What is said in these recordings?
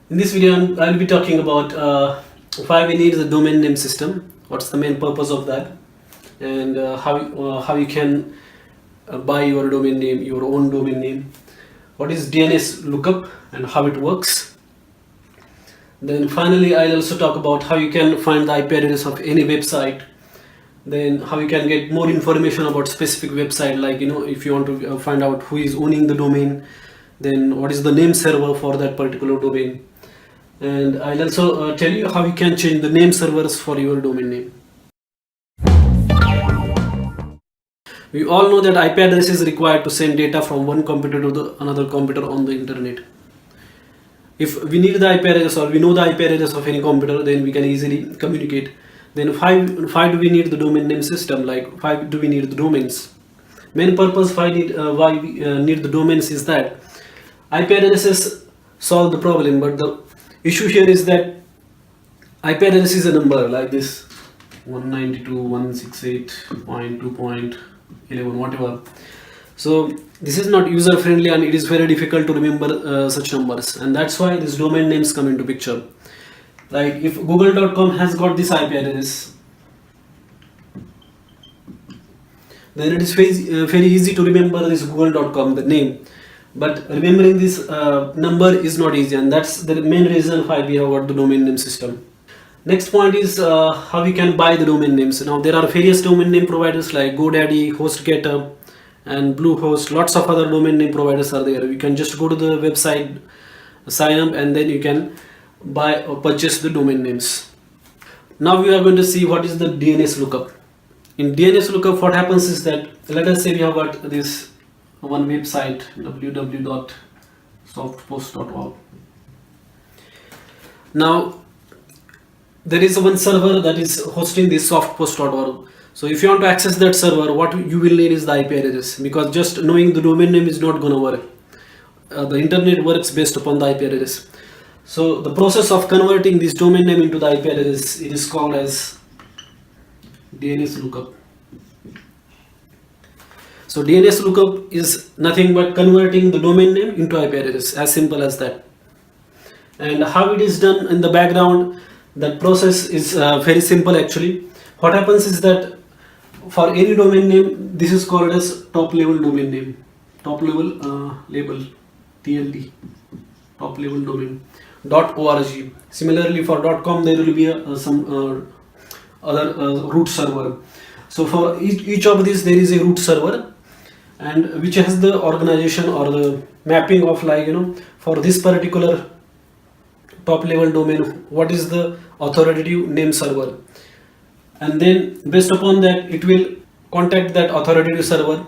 In this video, I'll be talking about why we need the domain name system, what's the main purpose of that, and how you can buy your domain name, your own domain name, what is DNS lookup and how it works. Then finally, I'll also talk about how you can find the IP address of any website, then how you can get more information about specific website, like if you want to find out who is owning the domain, then what is the name server for that particular domain. And I'll also tell you how you can change the name servers for your domain name. We all know that IP address is required to send data from one computer to another computer on the internet. If we need the IP address or we know the IP address of any computer, then we can easily communicate. Then why do we need the domain name system? Like, why do we need the domains? Main purpose why we need the domains is that IP addresses solve the problem, but the issue here is that IP address is a number like this 192.168.2.11 whatever. So this is not user friendly and it is very difficult to remember such numbers, and that's why these domain names come into picture. Like if google.com has got this IP address, then it is very easy to remember this google.com, the name. But remembering this number is not easy, and that's the main reason why we have got the domain name system. Next point is how we can buy the domain names. Now there are various domain name providers like GoDaddy, HostGator and Bluehost. Lots of other domain name providers are there. You can just go to the website, sign up, and then you can buy or purchase the domain names. Now we are going to see what is the DNS lookup. In DNS lookup, what happens is that, let us say we have got this one website www.softpost.org. Now there is one server that is hosting this softpost.org. So if you want to access that server, what you will need is the IP address, because just knowing the domain name is not going to work. The internet works based upon the IP address. So the process of converting this domain name into the IP address, it is called as DNS lookup. So DNS lookup is nothing but converting the domain name into IP address, as simple as that. And how it is done in the background, that process is very simple actually. What happens is that for any domain name, this is called as top level domain name, top level label, TLD, top level domain, .org. Similarly for .com, there will be some other root server. So for each of these, there is a root server, and which has the organization or the mapping of, like, for this particular top level domain, what is the authoritative name server, and then based upon that it will contact that authoritative server,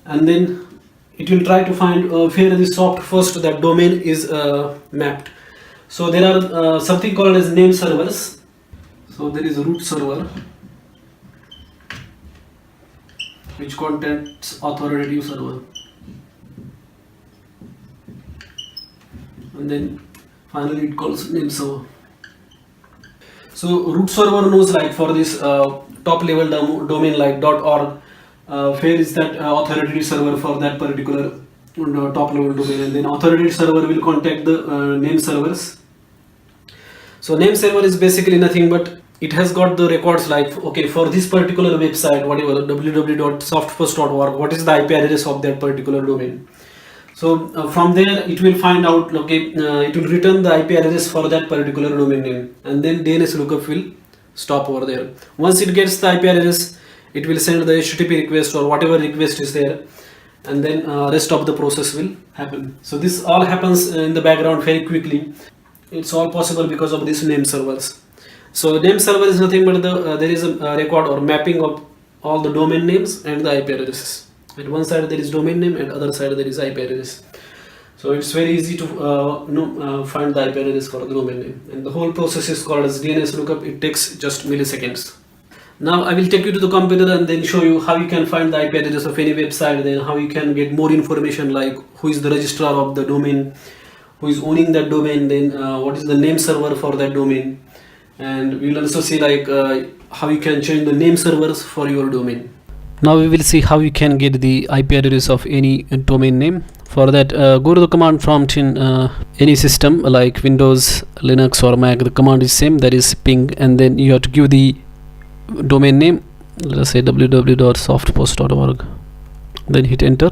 and then it will try to find where the soft first that domain is mapped. So there are something called as name servers. So there is a root server which contacts authoritative server, and then finally it calls name server. So root server knows, like, for this top level domain like .org, where is that authoritative server for that particular top level domain, and then authoritative server will contact the name servers. So name server is basically nothing but it has got the records, like, okay, for this particular website, whatever, www.softpost.org, what is the IP address of that particular domain. So from there it will find out, okay, it will return the IP address for that particular domain name, and then DNS lookup will stop over there. Once it gets the IP address, it will send the HTTP request or whatever request is there, and then rest of the process will happen. So this all happens in the background very quickly. It's all possible because of these name servers. So name server is nothing but there is a record or mapping of all the domain names and the IP addresses. At one side there is domain name, and other side there is IP address. So it's very easy to find the IP address for the domain name, and the whole process is called as DNS lookup. It takes just milliseconds. Now I will take you to the computer and then show you how you can find the IP address of any website, then how you can get more information, like who is the registrar of the domain, who is owning that domain, then what is the name server for that domain, and we will also see, like, how you can change the name servers for your domain. Now we will see how you can get the IP address of any domain name. For that, go to the command prompt in any system like Windows, Linux or Mac. The command is same, that is ping, and then you have to give the domain name. Let us say www.softpost.org, then hit enter.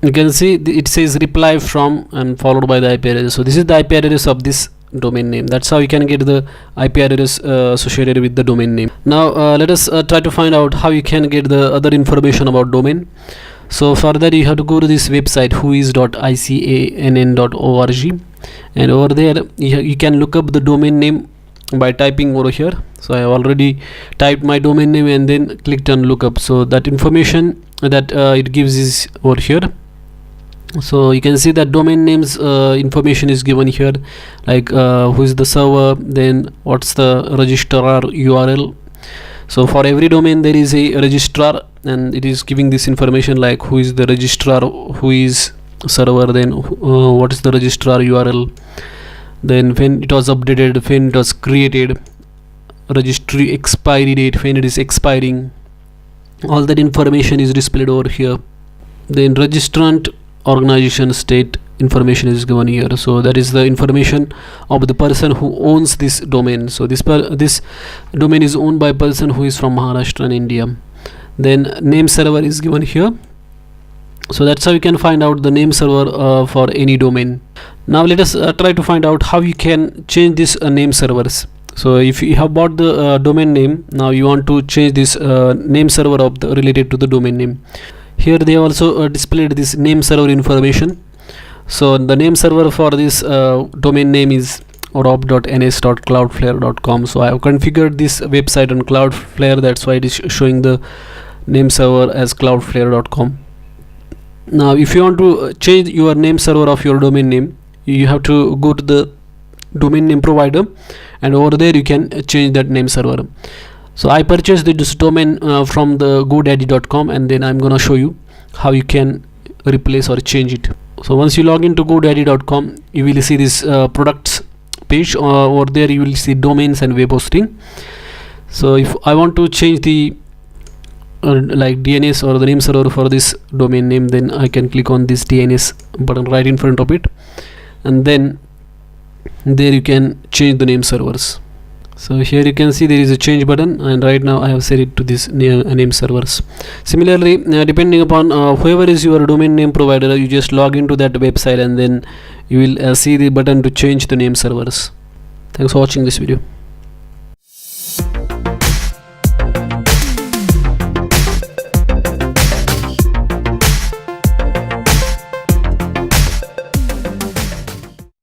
You can see it says reply from and followed by the IP address. So this is the IP address of this domain name. That's how you can get the IP address associated with the domain name. Now let us try to find out how you can get the other information about domain. So for that, you have to go to this website whois.icann.org, and over there you can look up the domain name by typing over here. So I have already typed my domain name and then clicked on lookup. So that information that it gives is over here. So you can see that domain names information is given here, like who is the server, then what's the registrar URL. So for every domain there is a registrar, and it is giving this information like who is the registrar, who is server, then what is the registrar URL, then when it was updated, when it was created, registry expiry date, when it is expiring. All that information is displayed over here. Then registrant organization state information is given here. So that is the information of the person who owns this domain. So this domain is owned by a person who is from Maharashtra and India. Then name server is given here. So that's how you can find out the name server for any domain. Now let us try to find out how you can change this name servers. So if you have bought the domain name, now you want to change this name server of related to the domain name. Here they have also displayed this name server information. So the name server for this domain name is rob.ns.cloudflare.com. So I have configured this website on Cloudflare, that's why it is showing the name server as cloudflare.com. Now if you want to change your name server of your domain name, you have to go to the domain name provider, and over there you can change that name server. So I purchased this domain from the godaddy.com, and then I'm gonna show you how you can replace or change it. So once you log into godaddy.com, you will see this products page. Over there you will see domains and web hosting. So if I want to change the like DNS or the name server for this domain name, then I can click on this DNS button right in front of it, and then there you can change the name servers. So here you can see there is a change button, and right now I have set it to this name servers. Similarly, depending upon whoever is your domain name provider, you just log into that website and then you will see the button to change the name servers. Thanks for watching this video.